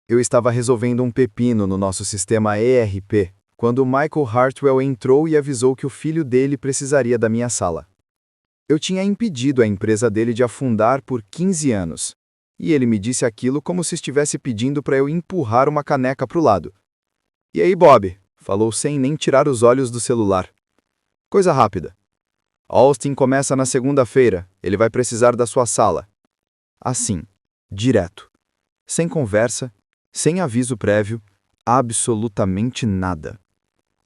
Eu estava resolvendo um pepino no nosso sistema ERP, quando Michael Hartwell entrou e avisou que o filho dele precisaria da minha sala. Eu tinha impedido a empresa dele de afundar por 15 anos, e ele me disse aquilo como se estivesse pedindo para eu empurrar uma caneca para o lado. "E aí, Bob?", falou sem nem tirar os olhos do celular. "Coisa rápida. Austin começa na segunda-feira, ele vai precisar da sua sala." Assim, direto. Sem conversa, sem aviso prévio, absolutamente nada.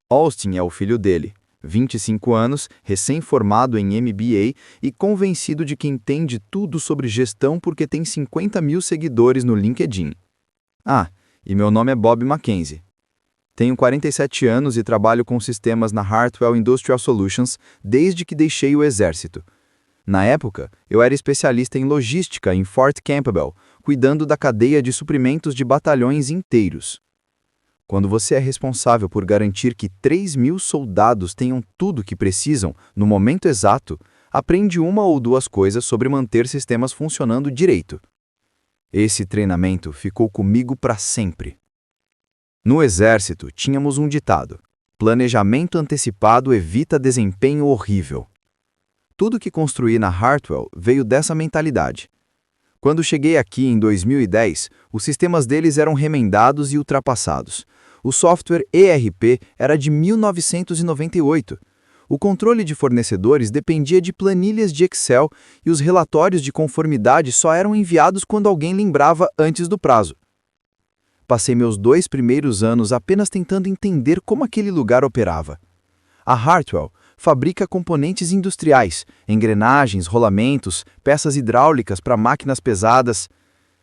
Austin é o filho dele, 25 anos, recém-formado em MBA e convencido de que entende tudo sobre gestão porque tem 50 mil seguidores no LinkedIn. Ah, e meu nome é Bob Mackenzie. Tenho 47 anos e trabalho com sistemas na Hartwell Industrial Solutions desde que deixei o exército. Na época, eu era especialista em logística em Fort Campbell, cuidando da cadeia de suprimentos de batalhões inteiros. Quando você é responsável por garantir que 3.000 soldados tenham tudo o que precisam no momento exato, aprende uma ou duas coisas sobre manter sistemas funcionando direito. Esse treinamento ficou comigo para sempre. No exército, tínhamos um ditado: planejamento antecipado evita desempenho horrível. Tudo que construí na Hartwell veio dessa mentalidade. Quando cheguei aqui em 2010, os sistemas deles eram remendados e ultrapassados. O software ERP era de 1998. O controle de fornecedores dependia de planilhas de Excel e os relatórios de conformidade só eram enviados quando alguém lembrava antes do prazo. Passei meus 2 primeiros anos apenas tentando entender como aquele lugar operava. A Hartwell fabrica componentes industriais, engrenagens, rolamentos, peças hidráulicas para máquinas pesadas.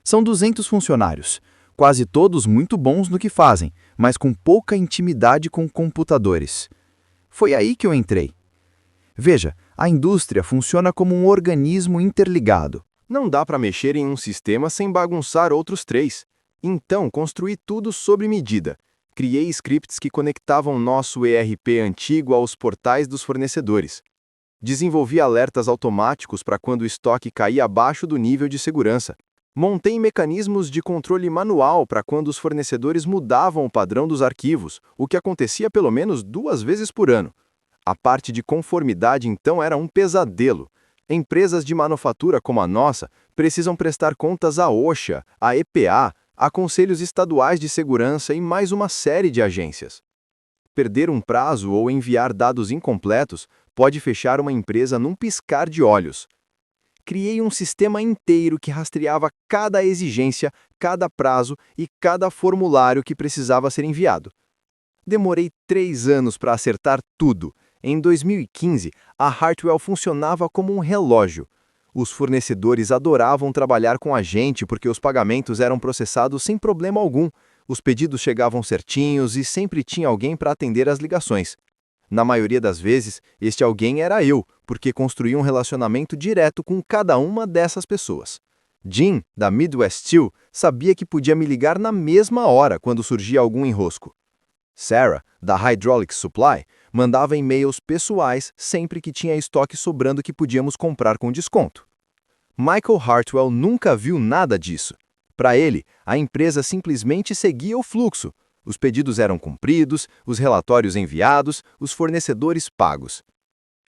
São 200 funcionários, quase todos muito bons no que fazem, mas com pouca intimidade com computadores. Foi aí que eu entrei. Veja, a indústria funciona como um organismo interligado. Não dá para mexer em um sistema sem bagunçar outros 3. Então, construí tudo sob medida. Criei scripts que conectavam nosso ERP antigo aos portais dos fornecedores. Desenvolvi alertas automáticos para quando o estoque caía abaixo do nível de segurança. Montei mecanismos de controle manual para quando os fornecedores mudavam o padrão dos arquivos, o que acontecia pelo menos 2 vezes por ano. A parte de conformidade, então, era um pesadelo. Empresas de manufatura como a nossa precisam prestar contas à OSHA, à EPA, a conselhos estaduais de segurança e mais uma série de agências. Perder um prazo ou enviar dados incompletos pode fechar uma empresa num piscar de olhos. Criei um sistema inteiro que rastreava cada exigência, cada prazo e cada formulário que precisava ser enviado. Demorei 3 anos para acertar tudo. Em 2015, a Hartwell funcionava como um relógio. Os fornecedores adoravam trabalhar com a gente porque os pagamentos eram processados sem problema algum, os pedidos chegavam certinhos e sempre tinha alguém para atender as ligações. Na maioria das vezes, este alguém era eu, porque construí um relacionamento direto com cada uma dessas pessoas. Jim, da Midwest Steel, sabia que podia me ligar na mesma hora quando surgia algum enrosco. Sarah, da Hydraulic Supply, mandava e-mails pessoais sempre que tinha estoque sobrando que podíamos comprar com desconto. Michael Hartwell nunca viu nada disso. Para ele, a empresa simplesmente seguia o fluxo. Os pedidos eram cumpridos, os relatórios enviados, os fornecedores pagos.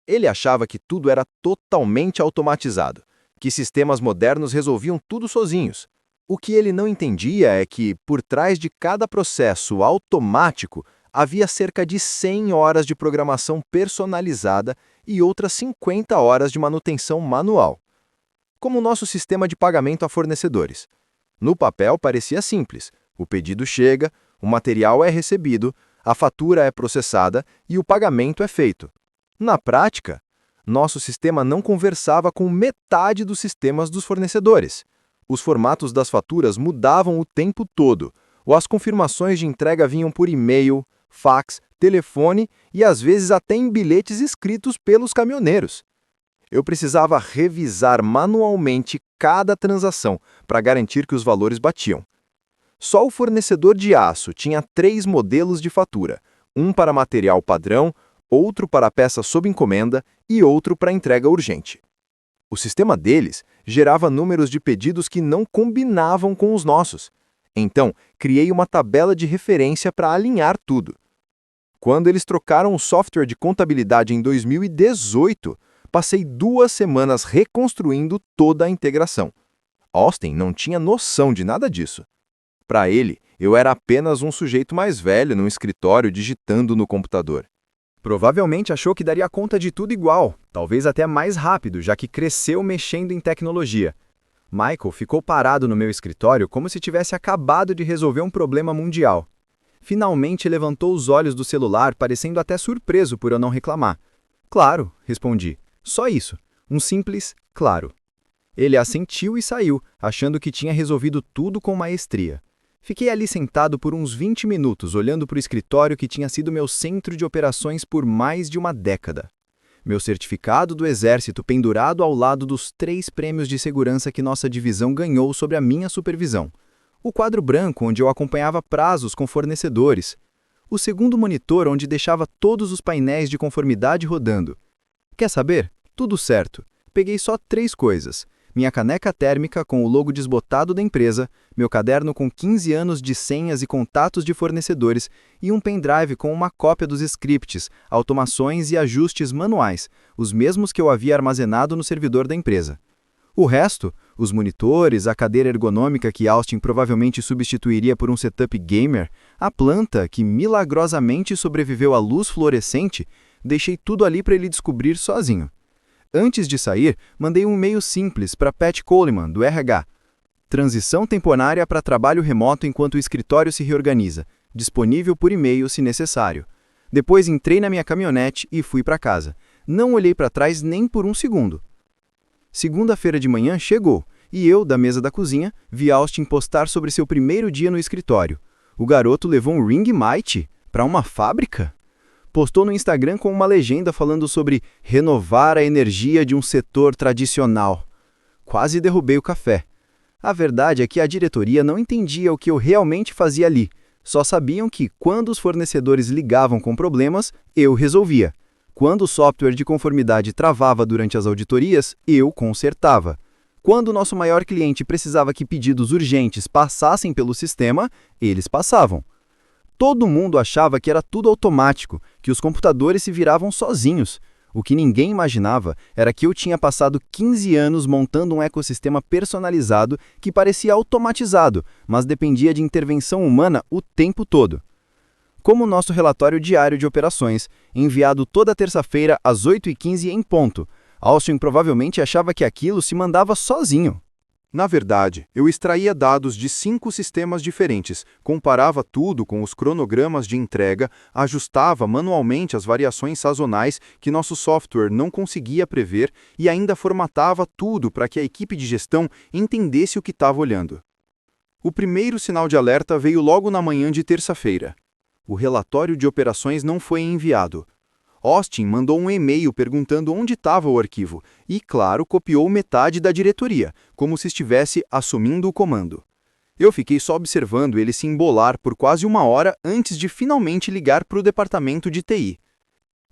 Ele achava que tudo era totalmente automatizado, que sistemas modernos resolviam tudo sozinhos. O que ele não entendia é que, por trás de cada processo automático, havia cerca de 100 horas de programação personalizada e outras 50 horas de manutenção manual. Como o nosso sistema de pagamento a fornecedores. No papel parecia simples. O pedido chega, o material é recebido, a fatura é processada e o pagamento é feito. Na prática, nosso sistema não conversava com metade dos sistemas dos fornecedores. Os formatos das faturas mudavam o tempo todo, ou as confirmações de entrega vinham por e-mail, fax, telefone e às vezes até em bilhetes escritos pelos caminhoneiros. Eu precisava revisar manualmente cada transação para garantir que os valores batiam. Só o fornecedor de aço tinha 3 modelos de fatura, um para material padrão, outro para peça sob encomenda e outro para entrega urgente. O sistema deles gerava números de pedidos que não combinavam com os nossos. Então, criei uma tabela de referência para alinhar tudo. Quando eles trocaram o software de contabilidade em 2018, passei 2 semanas reconstruindo toda a integração. Austin não tinha noção de nada disso. Para ele, eu era apenas um sujeito mais velho num escritório digitando no computador. Provavelmente achou que daria conta de tudo igual, talvez até mais rápido, já que cresceu mexendo em tecnologia. Michael ficou parado no meu escritório como se tivesse acabado de resolver um problema mundial. Finalmente levantou os olhos do celular, parecendo até surpreso por eu não reclamar. Claro, respondi. Só isso. Um simples claro. Ele assentiu e saiu, achando que tinha resolvido tudo com maestria. Fiquei ali sentado por uns 20 minutos, olhando para o escritório que tinha sido meu centro de operações por mais de uma década. Meu certificado do Exército pendurado ao lado dos 3 prêmios de segurança que nossa divisão ganhou sob a minha supervisão. O quadro branco onde eu acompanhava prazos com fornecedores. O segundo monitor onde deixava todos os painéis de conformidade rodando. Quer saber? Tudo certo. Peguei só 3 coisas. Minha caneca térmica com o logo desbotado da empresa, meu caderno com 15 anos de senhas e contatos de fornecedores e um pendrive com uma cópia dos scripts, automações e ajustes manuais, os mesmos que eu havia armazenado no servidor da empresa. O resto, os monitores, a cadeira ergonômica que Austin provavelmente substituiria por um setup gamer, a planta que milagrosamente sobreviveu à luz fluorescente, deixei tudo ali para ele descobrir sozinho. Antes de sair, mandei um e-mail simples para Pat Coleman, do RH. Transição temporária para trabalho remoto enquanto o escritório se reorganiza, disponível por e-mail se necessário. Depois entrei na minha caminhonete e fui para casa. Não olhei para trás nem por um segundo. Segunda-feira de manhã chegou, e eu, da mesa da cozinha, vi Austin postar sobre seu primeiro dia no escritório. O garoto levou um Ring Might para uma fábrica? Postou no Instagram com uma legenda falando sobre renovar a energia de um setor tradicional. Quase derrubei o café. A verdade é que a diretoria não entendia o que eu realmente fazia ali. Só sabiam que, quando os fornecedores ligavam com problemas, eu resolvia. Quando o software de conformidade travava durante as auditorias, eu consertava. Quando o nosso maior cliente precisava que pedidos urgentes passassem pelo sistema, eles passavam. Todo mundo achava que era tudo automático, que os computadores se viravam sozinhos. O que ninguém imaginava era que eu tinha passado 15 anos montando um ecossistema personalizado que parecia automatizado, mas dependia de intervenção humana o tempo todo. Como o nosso relatório diário de operações, enviado toda terça-feira às 8h15 em ponto, Austin provavelmente achava que aquilo se mandava sozinho. Na verdade, eu extraía dados de 5 sistemas diferentes, comparava tudo com os cronogramas de entrega, ajustava manualmente as variações sazonais que nosso software não conseguia prever e ainda formatava tudo para que a equipe de gestão entendesse o que estava olhando. O primeiro sinal de alerta veio logo na manhã de terça-feira. O relatório de operações não foi enviado. Austin mandou um e-mail perguntando onde estava o arquivo e, claro, copiou metade da diretoria, como se estivesse assumindo o comando. Eu fiquei só observando ele se embolar por quase 1 hora antes de finalmente ligar para o departamento de TI.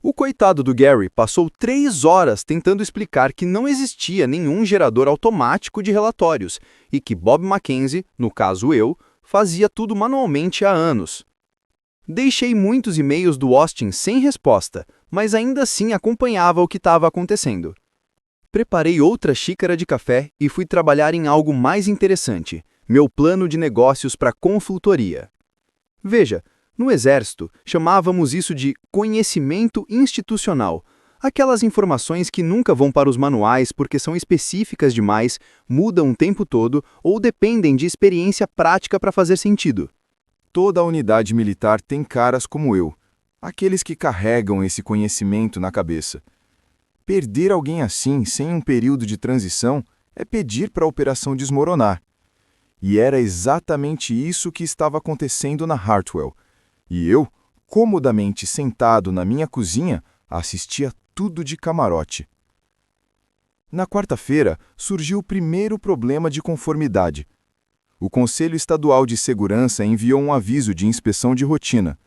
O coitado do Gary passou 3 horas tentando explicar que não existia nenhum gerador automático de relatórios e que Bob Mackenzie, no caso eu, fazia tudo manualmente há anos. Deixei muitos e-mails do Austin sem resposta, mas ainda assim acompanhava o que estava acontecendo. Preparei outra xícara de café e fui trabalhar em algo mais interessante, meu plano de negócios para consultoria. Veja, no Exército, chamávamos isso de conhecimento institucional, aquelas informações que nunca vão para os manuais porque são específicas demais, mudam o tempo todo ou dependem de experiência prática para fazer sentido. Toda a unidade militar tem caras como eu, aqueles que carregam esse conhecimento na cabeça. Perder alguém assim, sem um período de transição, é pedir para a operação desmoronar. E era exatamente isso que estava acontecendo na Hartwell. E eu, comodamente sentado na minha cozinha, assistia tudo de camarote. Na quarta-feira, surgiu o primeiro problema de conformidade. O Conselho Estadual de Segurança enviou um aviso de inspeção de rotina.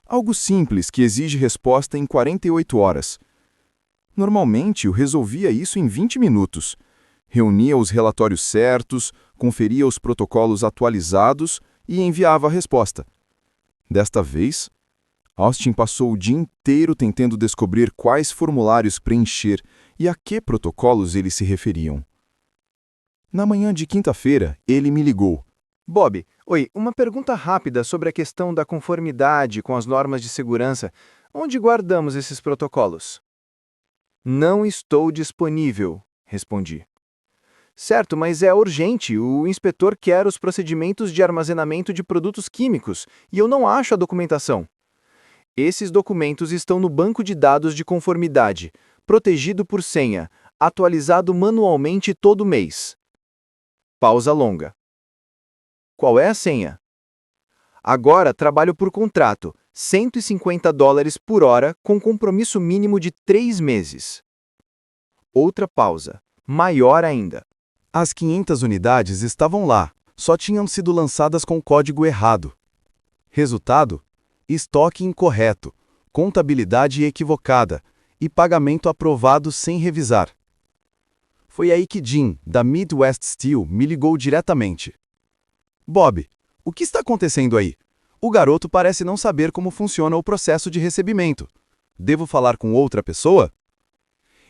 Algo simples que exige resposta em 48 horas. Normalmente, eu resolvia isso em 20 minutos. Reunia os relatórios certos, conferia os protocolos atualizados e enviava a resposta. Desta vez, Austin passou o dia inteiro tentando descobrir quais formulários preencher e a que protocolos eles se referiam. Na manhã de quinta-feira, ele me ligou. Bob, oi, uma pergunta rápida sobre a questão da conformidade com as normas de segurança. Onde guardamos esses protocolos? Não estou disponível, respondi. Certo, mas é urgente. O inspetor quer os procedimentos de armazenamento de produtos químicos e eu não acho a documentação. Esses documentos estão no banco de dados de conformidade, protegido por senha, atualizado manualmente todo mês. Pausa longa. Qual é a senha? Agora trabalho por contrato, $150 por hora, com compromisso mínimo de 3 meses. Outra pausa, maior ainda. As 500 unidades estavam lá, só tinham sido lançadas com código errado. Resultado? Estoque incorreto, contabilidade equivocada e pagamento aprovado sem revisar. Foi aí que Jim, da Midwest Steel, me ligou diretamente. Bob, o que está acontecendo aí? O garoto parece não saber como funciona o processo de recebimento. Devo falar com outra pessoa?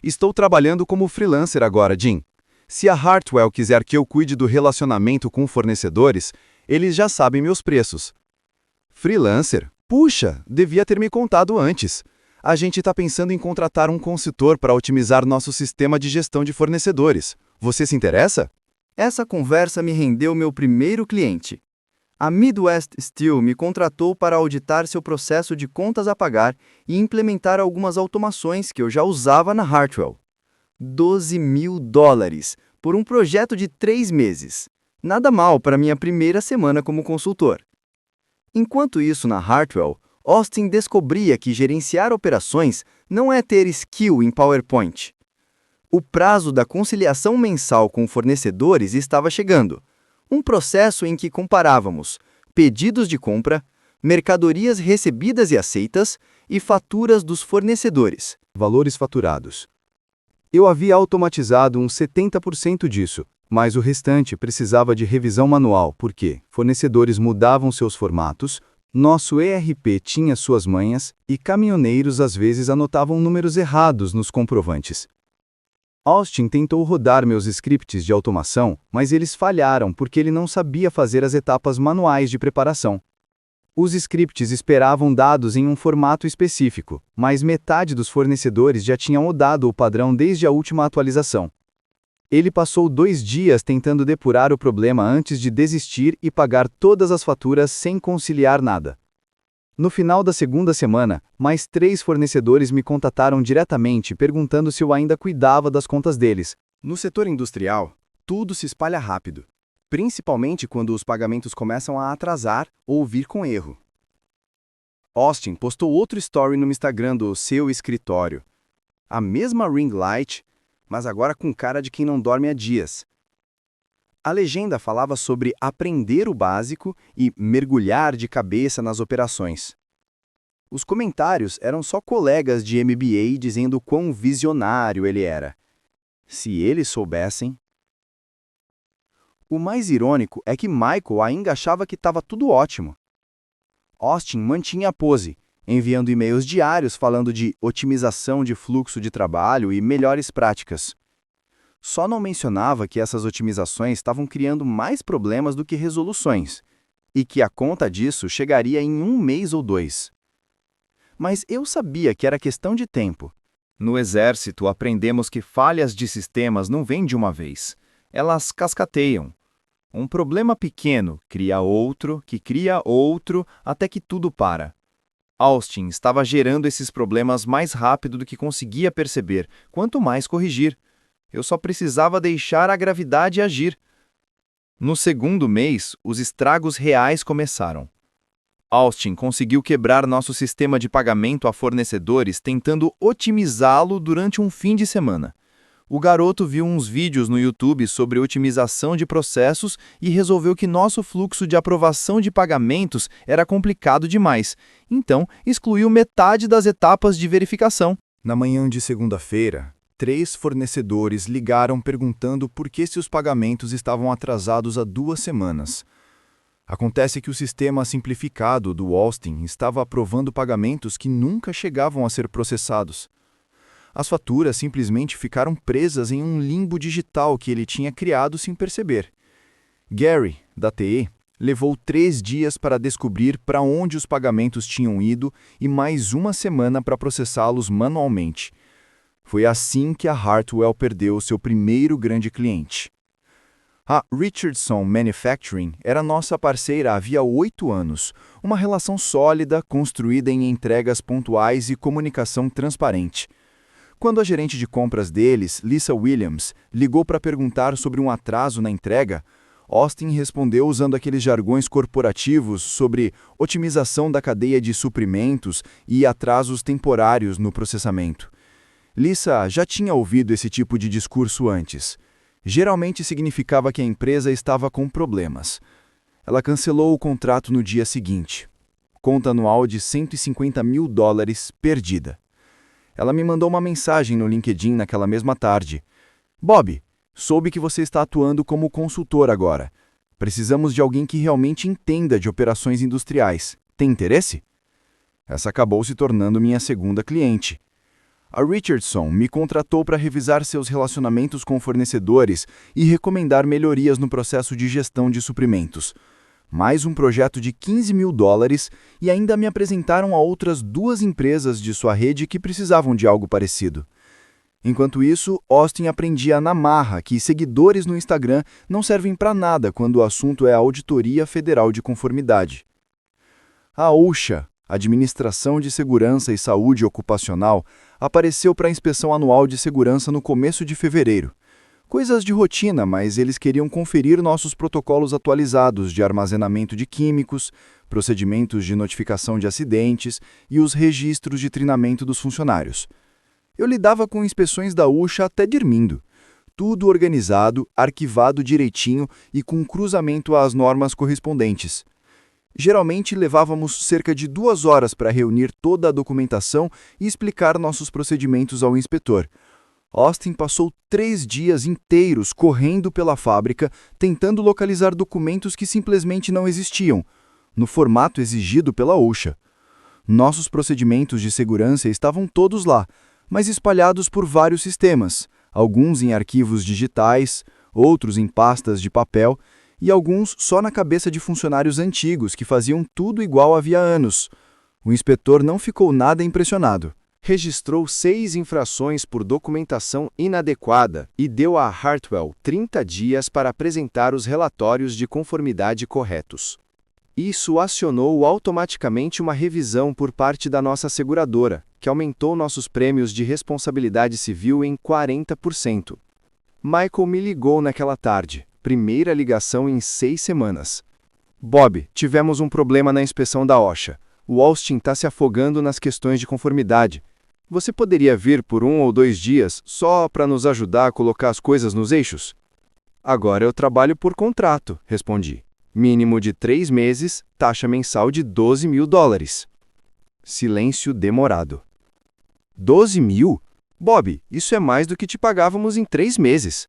Estou trabalhando como freelancer agora, Jim. Se a Hartwell quiser que eu cuide do relacionamento com fornecedores, eles já sabem meus preços. Freelancer? Puxa, devia ter me contado antes. A gente está pensando em contratar um consultor para otimizar nosso sistema de gestão de fornecedores. Você se interessa? Essa conversa me rendeu meu primeiro cliente. A Midwest Steel me contratou para auditar seu processo de contas a pagar e implementar algumas automações que eu já usava na Hartwell. $12.000 por um projeto de 3 meses. Nada mal para minha primeira semana como consultor. Enquanto isso, na Hartwell, Austin descobria que gerenciar operações não é ter skill em PowerPoint. O prazo da conciliação mensal com fornecedores estava chegando. Um processo em que comparávamos pedidos de compra, mercadorias recebidas e aceitas e faturas dos fornecedores. Valores faturados. Eu havia automatizado uns 70% disso, mas o restante precisava de revisão manual porque fornecedores mudavam seus formatos, nosso ERP tinha suas manhas e caminhoneiros às vezes anotavam números errados nos comprovantes. Austin tentou rodar meus scripts de automação, mas eles falharam porque ele não sabia fazer as etapas manuais de preparação. Os scripts esperavam dados em um formato específico, mas metade dos fornecedores já tinham mudado o padrão desde a última atualização. Ele passou 2 dias tentando depurar o problema antes de desistir e pagar todas as faturas sem conciliar nada. No final da segunda semana, mais 3 fornecedores me contataram diretamente perguntando se eu ainda cuidava das contas deles. No setor industrial, tudo se espalha rápido, principalmente quando os pagamentos começam a atrasar ou vir com erro. Austin postou outro story no Instagram do seu escritório. A mesma ring light, mas agora com cara de quem não dorme há dias. A legenda falava sobre aprender o básico e mergulhar de cabeça nas operações. Os comentários eram só colegas de MBA dizendo quão visionário ele era. Se eles soubessem... O mais irônico é que Michael ainda achava que estava tudo ótimo. Austin mantinha a pose, enviando e-mails diários falando de otimização de fluxo de trabalho e melhores práticas. Só não mencionava que essas otimizações estavam criando mais problemas do que resoluções, e que a conta disso chegaria em 1 mês ou 2. Mas eu sabia que era questão de tempo. No exército, aprendemos que falhas de sistemas não vêm de uma vez. Elas cascateiam. Um problema pequeno cria outro, que cria outro, até que tudo para. Austin estava gerando esses problemas mais rápido do que conseguia perceber, quanto mais corrigir. Eu só precisava deixar a gravidade agir. No segundo mês, os estragos reais começaram. Austin conseguiu quebrar nosso sistema de pagamento a fornecedores tentando otimizá-lo durante um fim de semana. O garoto viu uns vídeos no YouTube sobre otimização de processos e resolveu que nosso fluxo de aprovação de pagamentos era complicado demais, então excluiu metade das etapas de verificação. Na manhã de segunda-feira, 3 fornecedores ligaram perguntando por que seus pagamentos estavam atrasados há 2 semanas. Acontece que o sistema simplificado do Austin estava aprovando pagamentos que nunca chegavam a ser processados. As faturas simplesmente ficaram presas em um limbo digital que ele tinha criado sem perceber. Gary, da TE, levou 3 dias para descobrir para onde os pagamentos tinham ido e mais uma semana para processá-los manualmente. Foi assim que a Hartwell perdeu seu primeiro grande cliente. A Richardson Manufacturing era nossa parceira havia 8 anos, uma relação sólida construída em entregas pontuais e comunicação transparente. Quando a gerente de compras deles, Lisa Williams, ligou para perguntar sobre um atraso na entrega, Austin respondeu usando aqueles jargões corporativos sobre otimização da cadeia de suprimentos e atrasos temporários no processamento. Lisa já tinha ouvido esse tipo de discurso antes. Geralmente significava que a empresa estava com problemas. Ela cancelou o contrato no dia seguinte. Conta anual de $150 mil perdida. Ela me mandou uma mensagem no LinkedIn naquela mesma tarde. Bob, soube que você está atuando como consultor agora. Precisamos de alguém que realmente entenda de operações industriais. Tem interesse? Essa acabou se tornando minha segunda cliente. A Richardson me contratou para revisar seus relacionamentos com fornecedores e recomendar melhorias no processo de gestão de suprimentos. Mais um projeto de $15 mil e ainda me apresentaram a outras 2 empresas de sua rede que precisavam de algo parecido. Enquanto isso, Austin aprendia na marra que seguidores no Instagram não servem para nada quando o assunto é a Auditoria Federal de Conformidade. A OSHA, Administração de Segurança e Saúde Ocupacional, apareceu para a inspeção anual de segurança no começo de fevereiro. Coisas de rotina, mas eles queriam conferir nossos protocolos atualizados de armazenamento de químicos, procedimentos de notificação de acidentes e os registros de treinamento dos funcionários. Eu lidava com inspeções da OSHA até dormindo. Tudo organizado, arquivado direitinho e com cruzamento às normas correspondentes. Geralmente levávamos cerca de 2 horas para reunir toda a documentação e explicar nossos procedimentos ao inspetor. Austin passou 3 dias inteiros correndo pela fábrica, tentando localizar documentos que simplesmente não existiam, no formato exigido pela OSHA. Nossos procedimentos de segurança estavam todos lá, mas espalhados por vários sistemas, alguns em arquivos digitais, outros em pastas de papel, e alguns só na cabeça de funcionários antigos que faziam tudo igual havia anos. O inspetor não ficou nada impressionado. Registrou 6 infrações por documentação inadequada e deu a Hartwell 30 dias para apresentar os relatórios de conformidade corretos. Isso acionou automaticamente uma revisão por parte da nossa seguradora, que aumentou nossos prêmios de responsabilidade civil em 40%. Michael me ligou naquela tarde. Primeira ligação em 6 semanas. Bob, tivemos um problema na inspeção da OSHA. O Austin está se afogando nas questões de conformidade. Você poderia vir por 1 ou 2 dias só para nos ajudar a colocar as coisas nos eixos? Agora eu trabalho por contrato, respondi. Mínimo de 3 meses, taxa mensal de $12 mil. Silêncio demorado. 12 mil? Bob, isso é mais do que te pagávamos em 3 meses.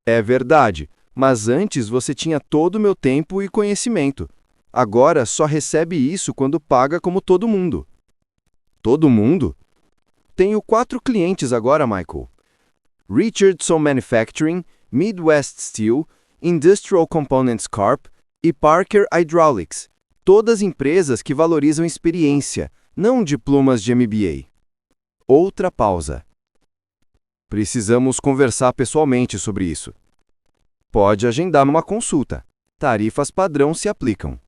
É verdade. Mas antes você tinha todo o meu tempo e conhecimento. Agora só recebe isso quando paga como todo mundo. Todo mundo? Tenho 4 clientes agora, Michael. Richardson Manufacturing, Midwest Steel, Industrial Components Corp. E Parker Hydraulics. Todas empresas que valorizam experiência, não diplomas de MBA. Outra pausa. Precisamos conversar pessoalmente sobre isso. Pode agendar uma consulta. Tarifas padrão se aplicam.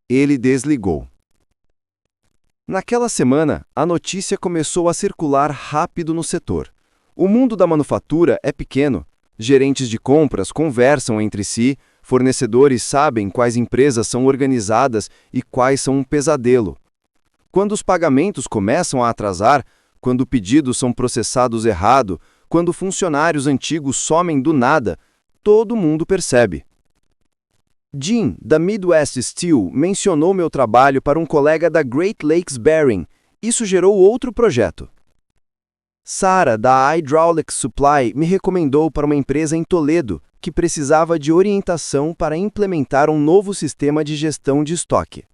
Ele desligou. Naquela semana, a notícia começou a circular rápido no setor. O mundo da manufatura é pequeno. Gerentes de compras conversam entre si, fornecedores sabem quais empresas são organizadas e quais são um pesadelo. Quando os pagamentos começam a atrasar, quando pedidos são processados errado, quando funcionários antigos somem do nada, todo mundo percebe. Jim, da Midwest Steel, mencionou meu trabalho para um colega da Great Lakes Bearing. Isso gerou outro projeto. Sarah, da Hydraulic Supply, me recomendou para uma empresa em Toledo que precisava de orientação para implementar um novo sistema de gestão de estoque.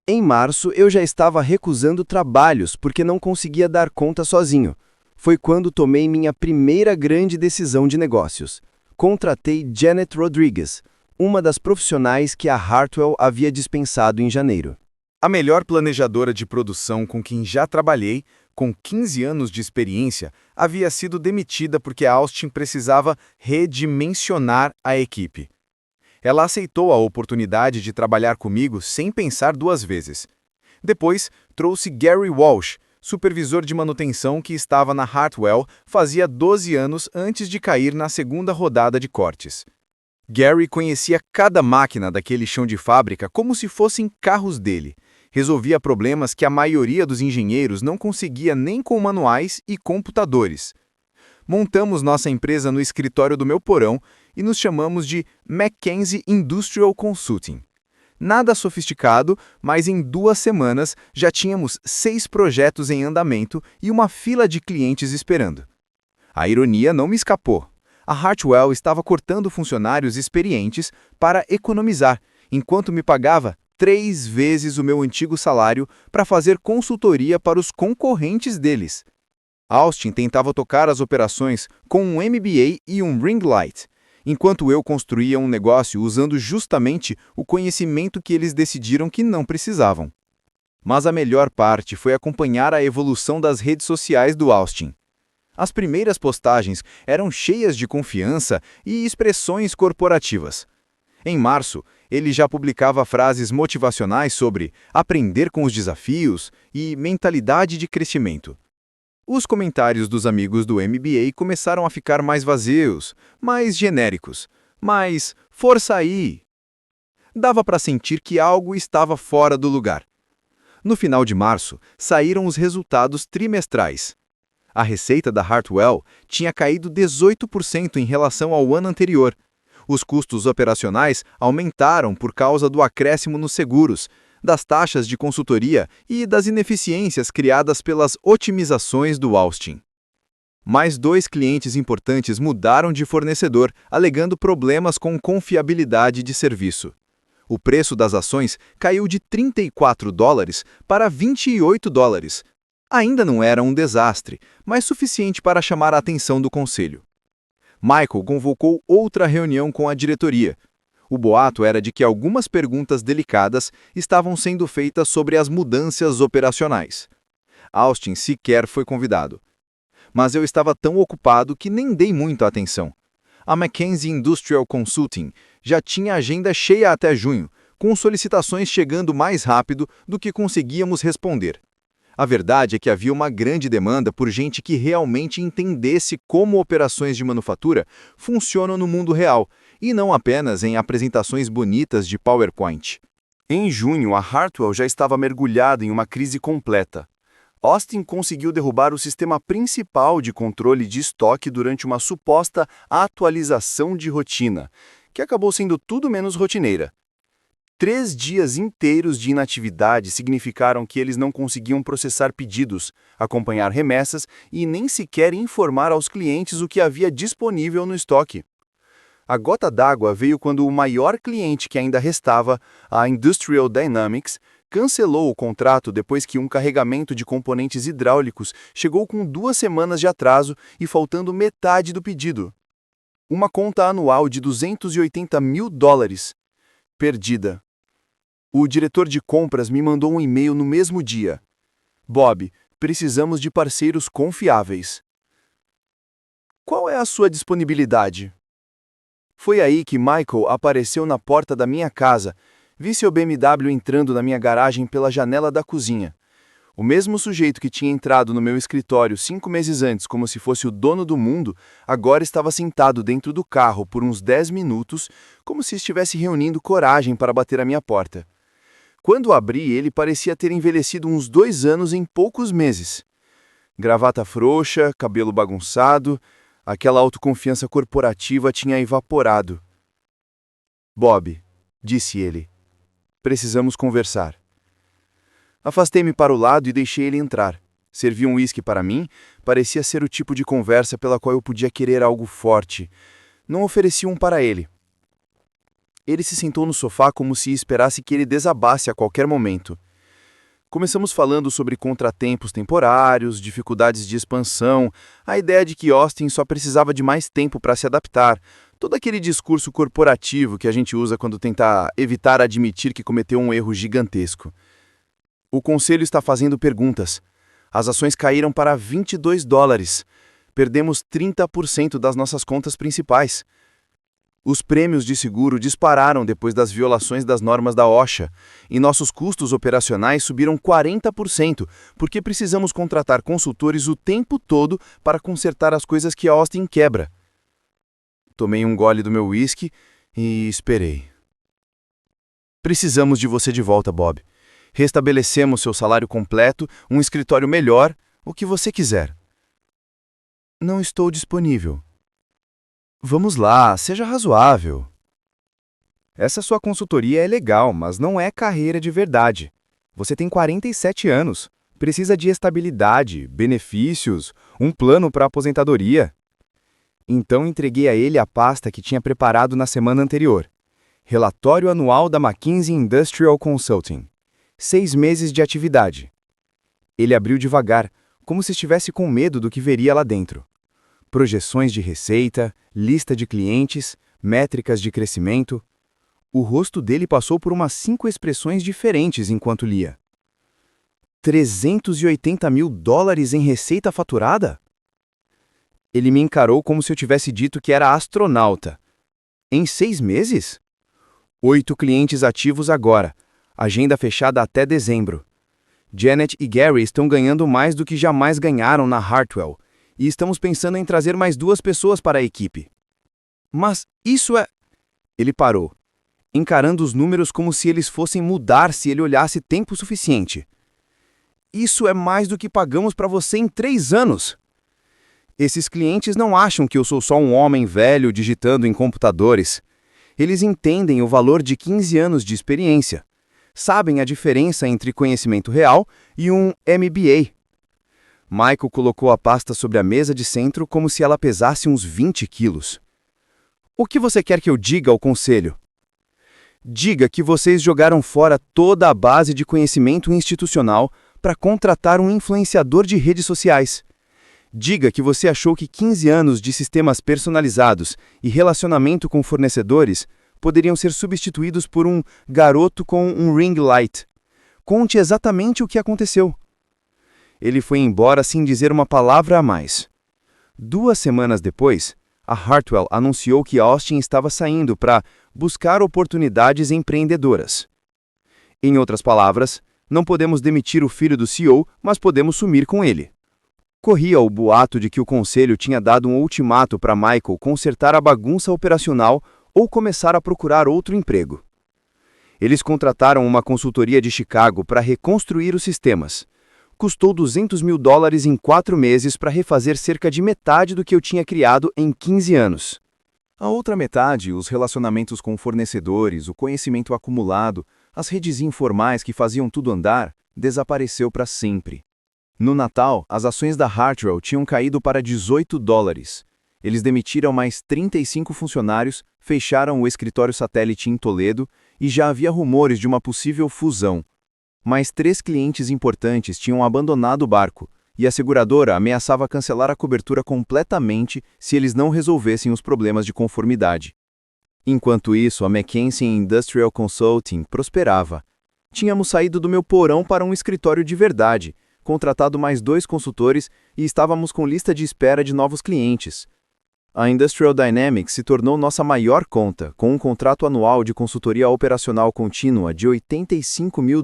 Em março, eu já estava recusando trabalhos porque não conseguia dar conta sozinho. Foi quando tomei minha primeira grande decisão de negócios. Contratei Janet Rodrigues, uma das profissionais que a Hartwell havia dispensado em janeiro. A melhor planejadora de produção com quem já trabalhei, com 15 anos de experiência, havia sido demitida porque a Austin precisava redimensionar a equipe. Ela aceitou a oportunidade de trabalhar comigo sem pensar duas vezes. Depois, trouxe Gary Walsh, supervisor de manutenção que estava na Hartwell fazia 12 anos antes de cair na segunda rodada de cortes. Gary conhecia cada máquina daquele chão de fábrica como se fossem carros dele. Resolvia problemas que a maioria dos engenheiros não conseguia nem com manuais e computadores. Montamos nossa empresa no escritório do meu porão e nos chamamos de Mackenzie Industrial Consulting. Nada sofisticado, mas em 2 semanas já tínhamos 6 projetos em andamento e uma fila de clientes esperando. A ironia não me escapou. A Hartwell estava cortando funcionários experientes para economizar, enquanto me pagava 3 vezes o meu antigo salário para fazer consultoria para os concorrentes deles. Austin tentava tocar as operações com um MBA e um ring light, enquanto eu construía um negócio usando justamente o conhecimento que eles decidiram que não precisavam. Mas a melhor parte foi acompanhar a evolução das redes sociais do Austin. As primeiras postagens eram cheias de confiança e expressões corporativas. Em março, ele já publicava frases motivacionais sobre aprender com os desafios e mentalidade de crescimento. Os comentários dos amigos do MBA começaram a ficar mais vazios, mais genéricos, mais força aí. Dava para sentir que algo estava fora do lugar. No final de março, saíram os resultados trimestrais. A receita da Hartwell tinha caído 18% em relação ao ano anterior. Os custos operacionais aumentaram por causa do acréscimo nos seguros, das taxas de consultoria e das ineficiências criadas pelas otimizações do Austin. Mais 2 clientes importantes mudaram de fornecedor, alegando problemas com confiabilidade de serviço. O preço das ações caiu de $34 para $28. Ainda não era um desastre, mas suficiente para chamar a atenção do conselho. Michael convocou outra reunião com a diretoria. O boato era de que algumas perguntas delicadas estavam sendo feitas sobre as mudanças operacionais. Austin sequer foi convidado. Mas eu estava tão ocupado que nem dei muita atenção. A Mackenzie Industrial Consulting já tinha agenda cheia até junho, com solicitações chegando mais rápido do que conseguíamos responder. A verdade é que havia uma grande demanda por gente que realmente entendesse como operações de manufatura funcionam no mundo real, e não apenas em apresentações bonitas de PowerPoint. Em junho, a Hartwell já estava mergulhada em uma crise completa. Austin conseguiu derrubar o sistema principal de controle de estoque durante uma suposta atualização de rotina, que acabou sendo tudo menos rotineira. 3 dias inteiros de inatividade significaram que eles não conseguiam processar pedidos, acompanhar remessas e nem sequer informar aos clientes o que havia disponível no estoque. A gota d'água veio quando o maior cliente que ainda restava, a Industrial Dynamics, cancelou o contrato depois que um carregamento de componentes hidráulicos chegou com 2 semanas de atraso e faltando metade do pedido. Uma conta anual de $280 mil. Perdida. O diretor de compras me mandou um e-mail no mesmo dia. Bob, precisamos de parceiros confiáveis. Qual é a sua disponibilidade? Foi aí que Michael apareceu na porta da minha casa. Vi seu BMW entrando na minha garagem pela janela da cozinha. O mesmo sujeito que tinha entrado no meu escritório 5 meses antes como se fosse o dono do mundo, agora estava sentado dentro do carro por uns 10 minutos, como se estivesse reunindo coragem para bater à minha porta. Quando abri, ele parecia ter envelhecido uns 2 anos em poucos meses. Gravata frouxa, cabelo bagunçado, aquela autoconfiança corporativa tinha evaporado. Bob, disse ele, precisamos conversar. Afastei-me para o lado e deixei ele entrar. Servia um uísque para mim, parecia ser o tipo de conversa pela qual eu podia querer algo forte. Não ofereci um para ele. Ele se sentou no sofá como se esperasse que ele desabasse a qualquer momento. Começamos falando sobre contratempos temporários, dificuldades de expansão, a ideia de que Austin só precisava de mais tempo para se adaptar, todo aquele discurso corporativo que a gente usa quando tenta evitar admitir que cometeu um erro gigantesco. O conselho está fazendo perguntas. As ações caíram para $22. Perdemos 30% das nossas contas principais. Os prêmios de seguro dispararam depois das violações das normas da OSHA, e nossos custos operacionais subiram 40%, porque precisamos contratar consultores o tempo todo para consertar as coisas que a Austin quebra. Tomei um gole do meu uísque e esperei. Precisamos de você de volta, Bob. Restabelecemos seu salário completo, um escritório melhor, o que você quiser. Não estou disponível. Vamos lá, seja razoável. Essa sua consultoria é legal, mas não é carreira de verdade. Você tem 47 anos, precisa de estabilidade, benefícios, um plano para aposentadoria. Então entreguei a ele a pasta que tinha preparado na semana anterior. Relatório anual da McKinsey Industrial Consulting. 6 meses de atividade. Ele abriu devagar, como se estivesse com medo do que veria lá dentro. Projeções de receita, lista de clientes, métricas de crescimento. O rosto dele passou por umas 5 expressões diferentes enquanto lia. $380 mil em receita faturada? Ele me encarou como se eu tivesse dito que era astronauta. Em 6 meses? 8 clientes ativos agora. Agenda fechada até dezembro. Janet e Gary estão ganhando mais do que jamais ganharam na Hartwell, e estamos pensando em trazer mais 2 pessoas para a equipe. Mas isso é... Ele parou, encarando os números como se eles fossem mudar se ele olhasse tempo suficiente. Isso é mais do que pagamos para você em 3 anos. Esses clientes não acham que eu sou só um homem velho digitando em computadores. Eles entendem o valor de 15 anos de experiência. Sabem a diferença entre conhecimento real e um MBA. Michael colocou a pasta sobre a mesa de centro como se ela pesasse uns 20 quilos. O que você quer que eu diga ao conselho? Diga que vocês jogaram fora toda a base de conhecimento institucional para contratar um influenciador de redes sociais. Diga que você achou que 15 anos de sistemas personalizados e relacionamento com fornecedores poderiam ser substituídos por um garoto com um ring light. Conte exatamente o que aconteceu. Ele foi embora sem dizer uma palavra a mais. 2 semanas depois, a Hartwell anunciou que Austin estava saindo para buscar oportunidades empreendedoras. Em outras palavras, não podemos demitir o filho do CEO, mas podemos sumir com ele. Corria o boato de que o conselho tinha dado um ultimato para Michael consertar a bagunça operacional ou começar a procurar outro emprego. Eles contrataram uma consultoria de Chicago para reconstruir os sistemas. Custou $200 mil em 4 meses para refazer cerca de metade do que eu tinha criado em 15 anos. A outra metade, os relacionamentos com fornecedores, o conhecimento acumulado, as redes informais que faziam tudo andar, desapareceu para sempre. No Natal, as ações da Hartwell tinham caído para $18. Eles demitiram mais 35 funcionários, fecharam o escritório satélite em Toledo e já havia rumores de uma possível fusão. Mais 3 clientes importantes tinham abandonado o barco, e a seguradora ameaçava cancelar a cobertura completamente se eles não resolvessem os problemas de conformidade. Enquanto isso, a McKinsey Industrial Consulting prosperava. Tínhamos saído do meu porão para um escritório de verdade, contratado mais 2 consultores e estávamos com lista de espera de novos clientes. A Industrial Dynamics se tornou nossa maior conta, com um contrato anual de consultoria operacional contínua de $85 mil.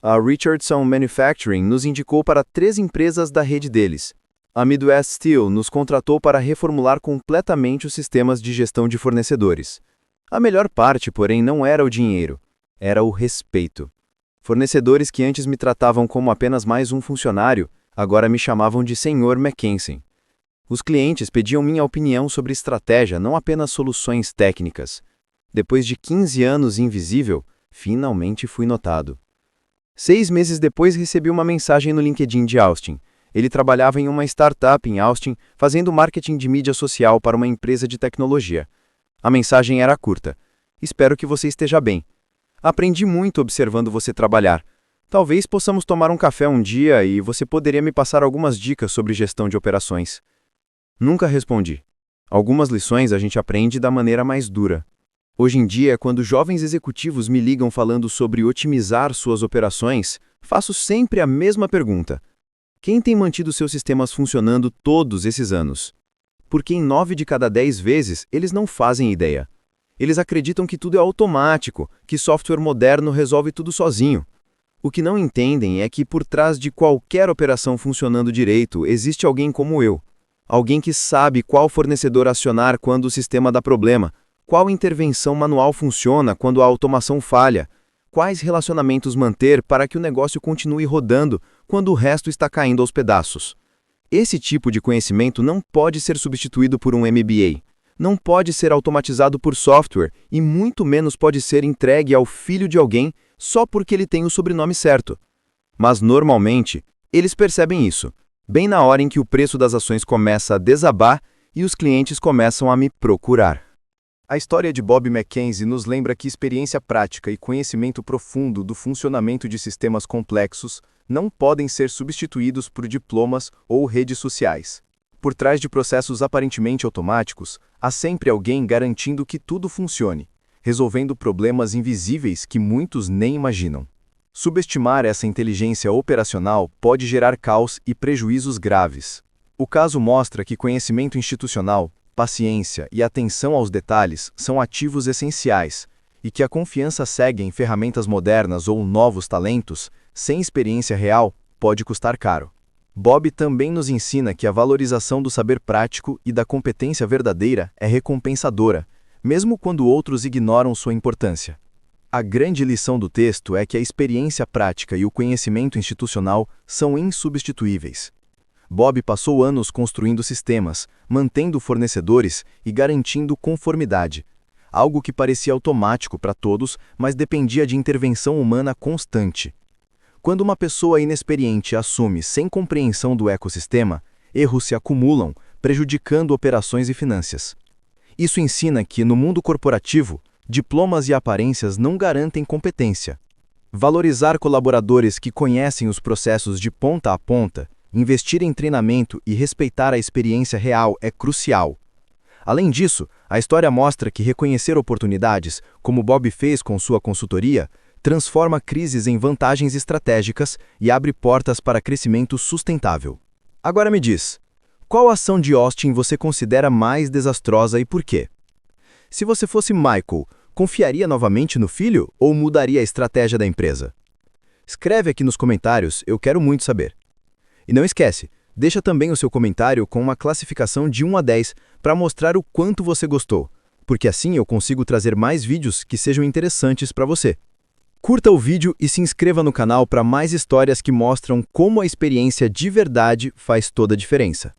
A Richardson Manufacturing nos indicou para 3 empresas da rede deles. A Midwest Steel nos contratou para reformular completamente os sistemas de gestão de fornecedores. A melhor parte, porém, não era o dinheiro, era o respeito. Fornecedores que antes me tratavam como apenas mais um funcionário, agora me chamavam de Sr. Mackenzie. Os clientes pediam minha opinião sobre estratégia, não apenas soluções técnicas. Depois de 15 anos invisível, finalmente fui notado. 6 meses depois recebi uma mensagem no LinkedIn de Austin. Ele trabalhava em uma startup em Austin, fazendo marketing de mídia social para uma empresa de tecnologia. A mensagem era curta. Espero que você esteja bem. Aprendi muito observando você trabalhar. Talvez possamos tomar um café um dia e você poderia me passar algumas dicas sobre gestão de operações. Nunca respondi. Algumas lições a gente aprende da maneira mais dura. Hoje em dia, quando jovens executivos me ligam falando sobre otimizar suas operações, faço sempre a mesma pergunta. Quem tem mantido seus sistemas funcionando todos esses anos? Porque em 9 de cada 10 vezes, eles não fazem ideia. Eles acreditam que tudo é automático, que software moderno resolve tudo sozinho. O que não entendem é que por trás de qualquer operação funcionando direito, existe alguém como eu. Alguém que sabe qual fornecedor acionar quando o sistema dá problema, qual intervenção manual funciona quando a automação falha, quais relacionamentos manter para que o negócio continue rodando quando o resto está caindo aos pedaços. Esse tipo de conhecimento não pode ser substituído por um MBA. Não pode ser automatizado por software e muito menos pode ser entregue ao filho de alguém só porque ele tem o sobrenome certo. Mas, normalmente, eles percebem isso, bem na hora em que o preço das ações começa a desabar e os clientes começam a me procurar. A história de Bob McKenzie nos lembra que experiência prática e conhecimento profundo do funcionamento de sistemas complexos não podem ser substituídos por diplomas ou redes sociais. Por trás de processos aparentemente automáticos, há sempre alguém garantindo que tudo funcione, resolvendo problemas invisíveis que muitos nem imaginam. Subestimar essa inteligência operacional pode gerar caos e prejuízos graves. O caso mostra que conhecimento institucional, paciência e atenção aos detalhes são ativos essenciais, e que a confiança cega em ferramentas modernas ou novos talentos, sem experiência real, pode custar caro. Bob também nos ensina que a valorização do saber prático e da competência verdadeira é recompensadora, mesmo quando outros ignoram sua importância. A grande lição do texto é que a experiência prática e o conhecimento institucional são insubstituíveis. Bob passou anos construindo sistemas, mantendo fornecedores e garantindo conformidade, algo que parecia automático para todos, mas dependia de intervenção humana constante. Quando uma pessoa inexperiente assume sem compreensão do ecossistema, erros se acumulam, prejudicando operações e finanças. Isso ensina que, no mundo corporativo, diplomas e aparências não garantem competência. Valorizar colaboradores que conhecem os processos de ponta a ponta, investir em treinamento e respeitar a experiência real é crucial. Além disso, a história mostra que reconhecer oportunidades, como Bob fez com sua consultoria, transforma crises em vantagens estratégicas e abre portas para crescimento sustentável. Agora me diz, qual ação de Austin você considera mais desastrosa e por quê? Se você fosse Michael, confiaria novamente no filho ou mudaria a estratégia da empresa? Escreve aqui nos comentários, eu quero muito saber. E não esquece, deixa também o seu comentário com uma classificação de 1 a 10 para mostrar o quanto você gostou, porque assim eu consigo trazer mais vídeos que sejam interessantes para você. Curta o vídeo e se inscreva no canal para mais histórias que mostram como a experiência de verdade faz toda a diferença.